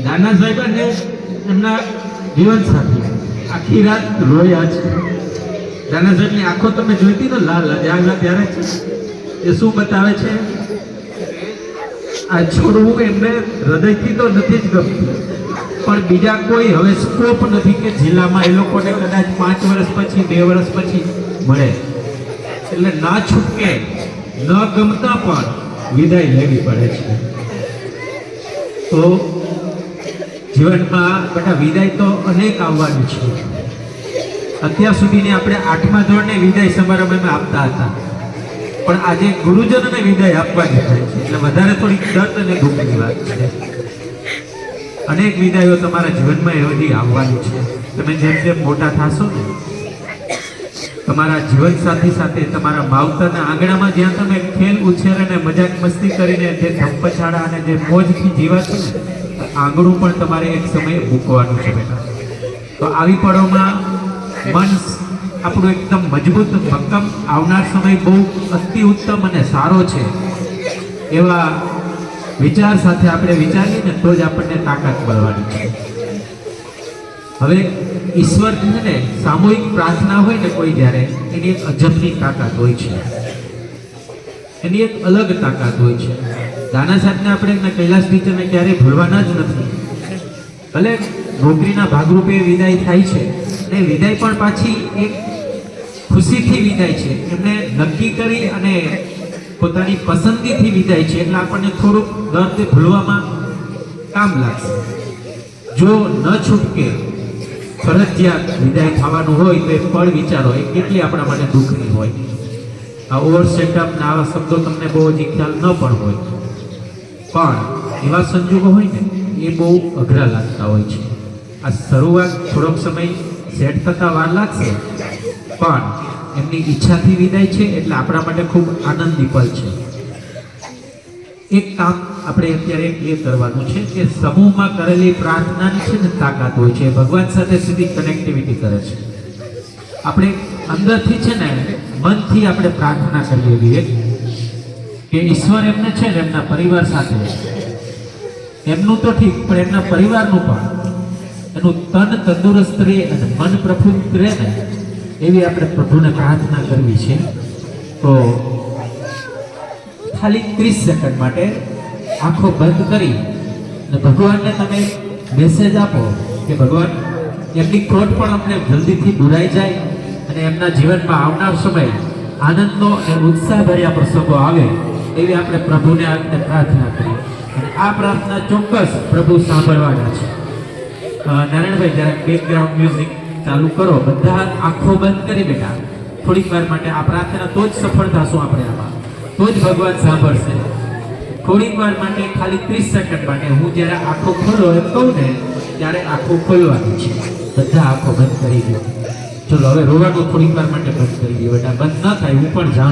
નાના સાહેબને એમના જીવન સાથી આખી રાત રોયા છે. નાના સાહેબની આંખો તમે જોઈતી તો લાલ લાલ ત્યારે એ શું બતાવે છે? આ છોડવું એમને હૃદયથી તો નથી જ ગમતું, પણ બીજા કોઈ હવે સ્કોપ નથી કે જિલ્લામાં એ લોકોને કદાચ 5 વર્ષ પછી 2 વર્ષ પછી મળે, એટલે ના છૂટકે ન ગમતા પણ વિદાય લેવી પડે છે. તો જીવનમાં બેટા વિદાય તો અનેક આવવાની છે. અત્યાર સુધીની આપણે 8મા ધોરણે વિદાય સમારંભમાં આપતા હતા, પણ આજે ગુરુજનોને વિદાય આપવાની થાય છે, એટલે વધારે થોડીક દર્દ અને દુઃખની વાત છે. અનેક વિદાયો તમારા જીવનમાં એવી આવવાની છે. તમે જેમ જેમ મોટા થશો ને, તમારા જીવનસાથી સાથે તમારા માવતરના આંગણામાં જ્યાં તમે ખેલ ઉછેર અને મજાક મસ્તી કરીને જે ધમપછાડા અને જે મોજથી જીવાશો ને, આંગણું પણ તમારે એક સમયે મૂકવાનું છે બેટા. તો આવી પળોમાં મન આપણું એકદમ મજબૂત મક્કમ, આવનાર સમય બહુ અતિ ઉત્તમ અને સારો છે એવા વિચાર સાથે આપણે વિચારીએ ને તો જ આપણને તાકાત મળવાની છે. હવે ઈશ્વર ને સામૂહિક પ્રાર્થના હોય ને કોઈ જ્યારે, એની એક અજબની તાકાત હોય છે, એની એક અલગ તાકાત હોય છે. દાના સાહેબને આપણે કૈલાસ ટીચરને ક્યારેય ભૂલવાના જ નથી. ભલે નોકરીના ભાગરૂપે વિદાય થાય છે, અને વિદાય પણ પાછી એક ખુશીથી વિદાય છે. એમને નક્કી કરી અને પોતાની પસંદગીથી વિદાય છે, એટલે આપણને થોડુંક દર્દ ભૂલવામાં કામ લાગશે. જો ન છૂટકે ફરજિયાત વિદાય થવાનું હોય તો એ પળ વિચારો એ કેટલી આપણા માટે દુઃખની હોય. આ ઓવર સેટઅપ ને આવા શબ્દો તમને બહુ હજી ખ્યાલ ન પણ હોય, પણ એવા સંજોગો હોય ને એ બહુ અઘરા લાગતા હોય છે. આ શરૂઆત થોડોક સમય સેટ થતા વાર લાગશે, પણ એમની ઈચ્છાથી વિદાય છે એટલે આપણા માટે ખૂબ આનંદની પલ છે. એક કામ આપણે અત્યારે એ કરવાનું છે કે સમૂહમાં કરેલી પ્રાર્થનાની છે ને તાકાત હોય છે, ભગવાન સાથે સીધી કનેક્ટિવિટી કરે છે. આપણે અંદરથી છે ને મનથી આપણે પ્રાર્થના કરીએ છીએ કે ઈશ્વર એમને છે ને એમના પરિવાર સાથે, એમનું તો ઠીક પણ એમના પરિવારનું પણ, એનું તન તંદુરસ્ત રહે અને મન પ્રફુલ્લિત રહે ને એવી આપણે પ્રભુને પ્રાર્થના કરવી છે. તો ખાલી 30 સેકન્ડ માટે આંખો બંધ કરી અને ભગવાનને તમે મેસેજ આપો કે ભગવાન એમની ખોટ પણ અમને જલ્દીથી દૂરાઈ જાય અને એમના જીવનમાં આવનાર સમય આનંદનો અને ઉત્સાહભર્યા પ્રસંગો આવે એવી આપણે પ્રભુને આ પ્રાર્થના કરીએ. અને આ પ્રાર્થના ચોક્કસ પ્રભુ સાંભળવાના છે. નારાયણભાઈ જરાક બેકગ્રાઉન્ડ મ્યુઝિક ચાલુ કરો. બધા આંખો બંધ કરી બેટા થોડીક વાર માટે આ પ્રાર્થના, તો જ સફળ થશું આપણે આમાં, તો જ ભગવાન સાંભળશે. થોડીક વાર માટે ખાલી 30 સેકન્ડ માટે હું જ્યારે આંખો ખોલો એમ કહું ને ત્યારે આંખો ખોલવાની છે. બધા આંખો બંધ કરી દો. ચલો હવે રોવાનું થોડીક વાર માટે બંધ કરી દો બેટા. બંધ ન થાય હું પણ જાણું.